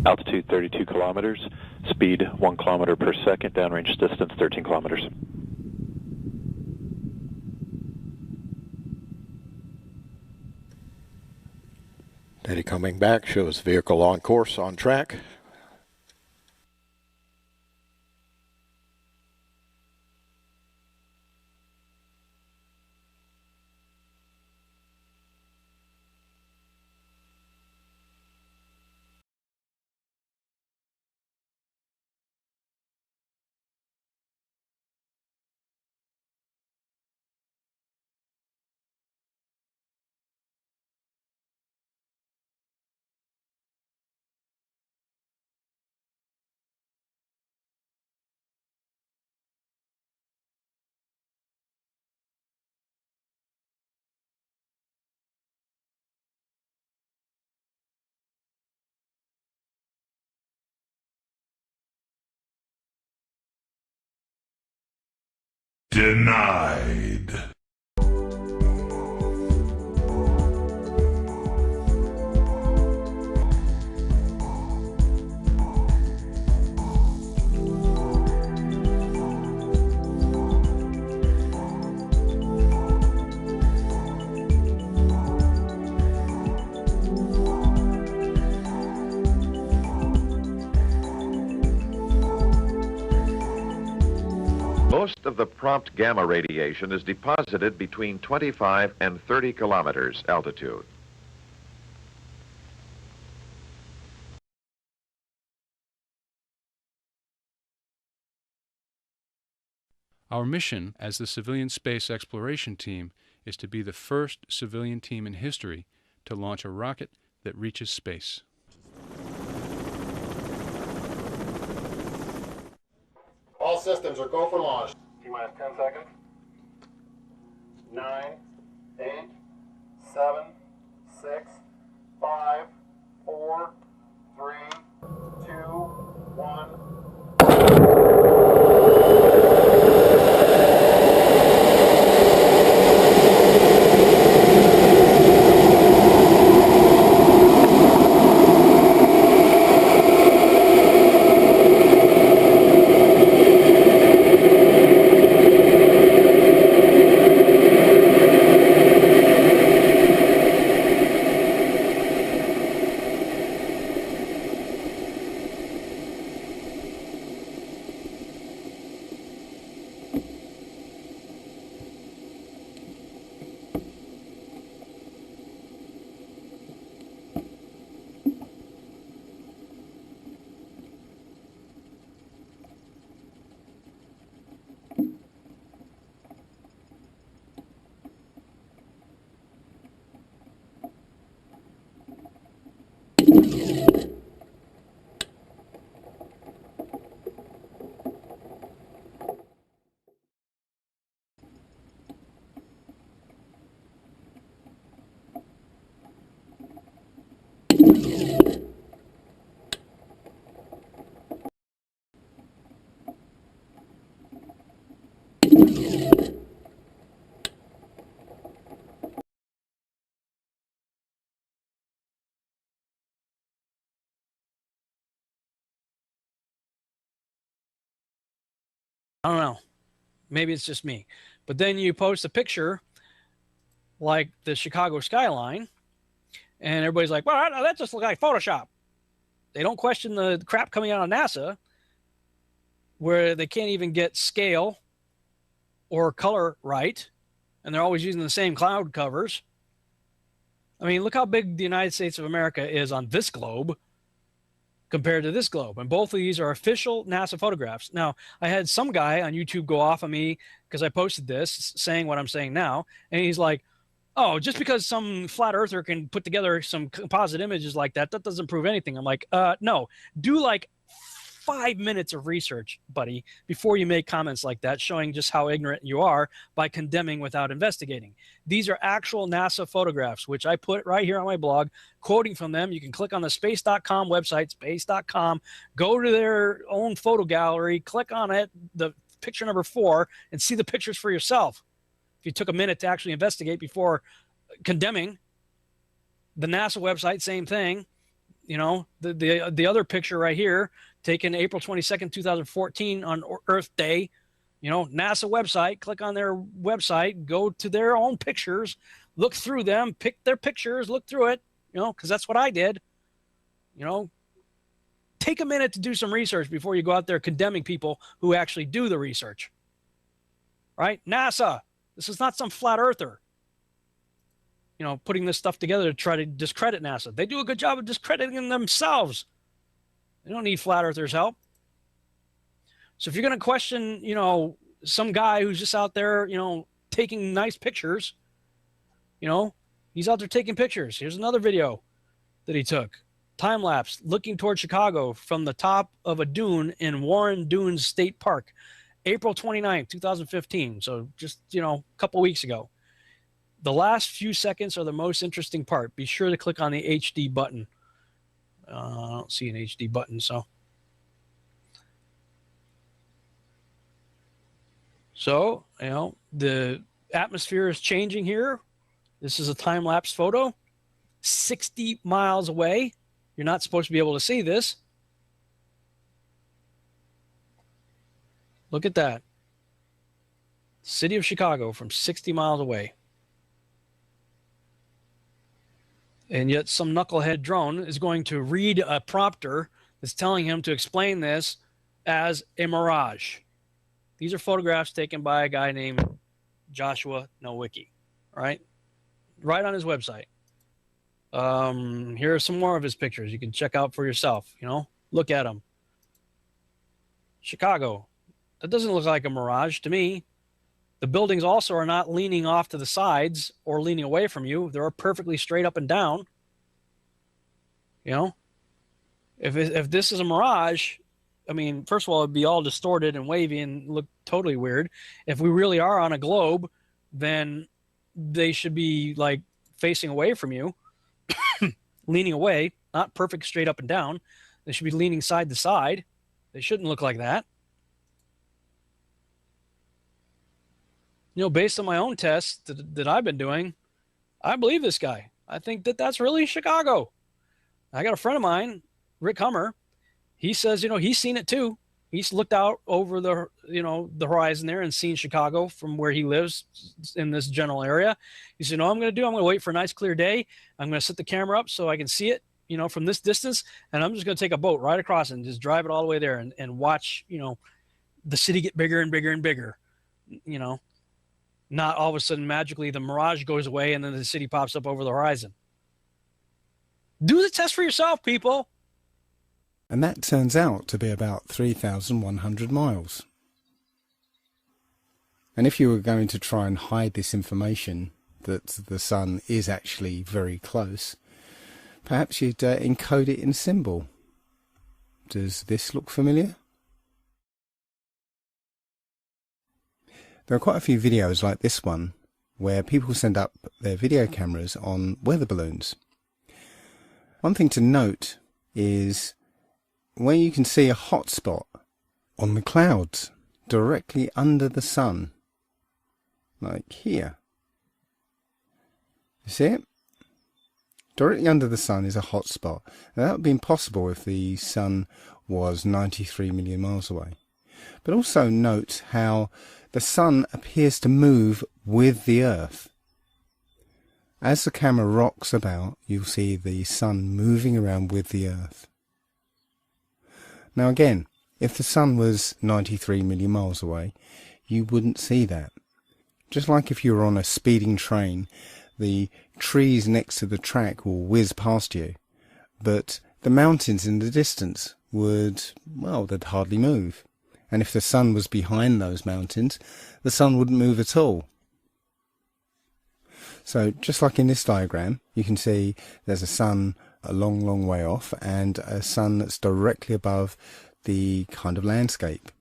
Altitude 32 kilometers, speed 1 kilometer per second, downrange distance 13 kilometers. Data coming back shows vehicle on course, on track. Denied. Most of the prompt gamma radiation is deposited between 25 and 30 kilometers altitude. Our mission as the Civilian Space Exploration Team is to be the first civilian team in history to launch a rocket that reaches space. All systems are go for launch. T-minus 10 seconds. 9, 8, 7, 6, 5, 4, 3, 2, 1. I don't know. Maybe it's just me. But then you post a picture like the Chicago skyline, and everybody's like, well, that just looks like Photoshop. They don't question the crap coming out of NASA, where they can't even get scale or color right, and they're always using the same cloud covers. I mean, look how big the United States of America is on this globe compared to this globe. And both of these are official NASA photographs. Now, I had some guy on YouTube go off on me because I posted this saying what I'm saying now. And he's like, oh, just because some flat earther can put together some composite images like that, that doesn't prove anything. I'm like, no, do like 5 minutes of research, buddy, before you make comments like that, showing just how ignorant you are by condemning without investigating. These are actual NASA photographs, which I put right here on my blog, quoting from them. You can click on the space.com website, space.com, go to their own photo gallery, click on it, the picture number 4, and see the pictures for yourself. If you took a minute to actually investigate before condemning. The NASA website, same thing. You know, the other picture right here, taken April 22nd, 2014 on Earth Day. You know, NASA website, click on their website, go to their own pictures, look through them, pick their pictures, look through it, you know, because that's what I did. You know, take a minute to do some research before you go out there condemning people who actually do the research. Right? NASA, this is not some flat earther, you know, putting this stuff together to try to discredit NASA. They do a good job of discrediting themselves. They don't need flat earthers' help. So if you're going to question, you know, some guy who's just out there, you know, taking nice pictures, you know, he's out there taking pictures. Here's another video that he took. Time lapse looking toward Chicago from the top of a dune in Warren Dunes State Park, April 29th, 2015. So just, you know, a couple weeks ago. The last few seconds are the most interesting part. Be sure to click on the HD button. I don't see an HD button, so. So, you know, the atmosphere is changing here. This is a time-lapse photo. 60 miles away. You're not supposed to be able to see this. Look at that. City of Chicago from 60 miles away. And yet some knucklehead drone is going to read a prompter that's telling him to explain this as a mirage. These are photographs taken by a guy named Joshua Nowicki, right on his website. Here are some more of his pictures. You can check out for yourself, you know, look at them. Chicago. That doesn't look like a mirage to me. The buildings also are not leaning off to the sides or leaning away from you. They're perfectly straight up and down. You know, if this is a mirage, I mean, first of all, it'd be all distorted and wavy and look totally weird. If we really are on a globe, then they should be like facing away from you, leaning away, not perfect straight up and down. They should be leaning side to side. They shouldn't look like that. You know, based on my own tests that I've been doing, I believe this guy. I think that that's really Chicago. I got a friend of mine, Rick Hummer. He says, you know, he's seen it too. He's looked out over the, you know, the horizon there and seen Chicago from where he lives in this general area. He said, you know what I'm going to do? I'm going to wait for a nice clear day. I'm going to set the camera up so I can see it, you know, from this distance. And I'm just going to take a boat right across and just drive it all the way there and watch, you know, the city get bigger and bigger and bigger, you know. Not all of a sudden magically the mirage goes away and then the city pops up over the horizon. Do the test for yourself, people. And that turns out to be about 3,100 miles. And if you were going to try and hide this information that the sun is actually very close, perhaps you'd encode it in symbol. Does this look familiar? There are quite a few videos like this one where people send up their video cameras on weather balloons. One thing to note is where you can see a hot spot on the clouds directly under the sun, like here. You see it? Directly under the sun is a hot spot. Now, that would be impossible if the sun was 93 million miles away. But also note how the sun appears to move with the Earth. As the camera rocks about, you'll see the sun moving around with the Earth. Now again, if the sun was 93 million miles away, you wouldn't see that. Just like if you were on a speeding train, the trees next to the track will whiz past you, but the mountains in the distance would, well, they'd hardly move. And if the sun was behind those mountains, the sun wouldn't move at all. So just like in this diagram, you can see there's a sun a long, long way off and a sun that's directly above the kind of landscape.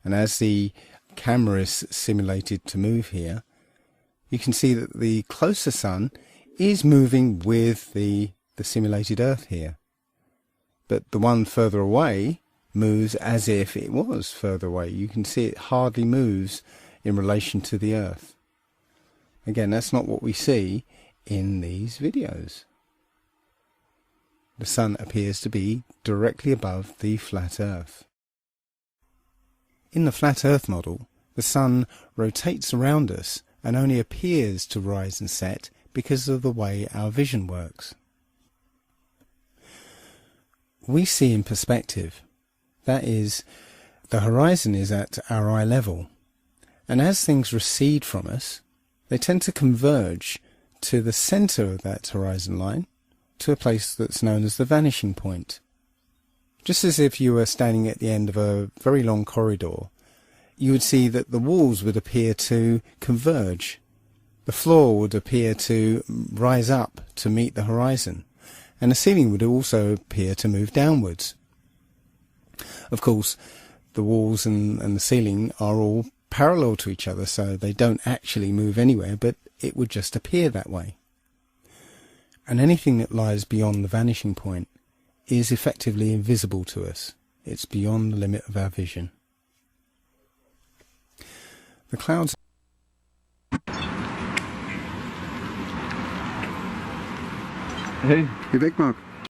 And as the camera is simulated to move here, you can see that the closer sun is moving with the simulated Earth here. But the one further away moves as if it was further away. You can see it hardly moves in relation to the Earth. Again, that's not what we see in these videos. the sun appears to be directly above the flat Earth. In the flat Earth model, the sun rotates around us and only appears to rise and set because of the way our vision works. We see in perspective. That is, the horizon is at our eye level, and as things recede from us, they tend to converge to the centre of that horizon line, to a place that's known as the vanishing point. Just as if you were standing at the end of a very long corridor, you would see that the walls would appear to converge. The floor would appear to rise up to meet the horizon, and the ceiling would also appear to move downwards. Of course, the walls and the ceiling are all parallel to each other, so they don't actually move anywhere, but it would just appear that way. And anything that lies beyond the vanishing point is effectively invisible to us. It's beyond the limit of our vision. The clouds... Hey. Geh weg, Marc.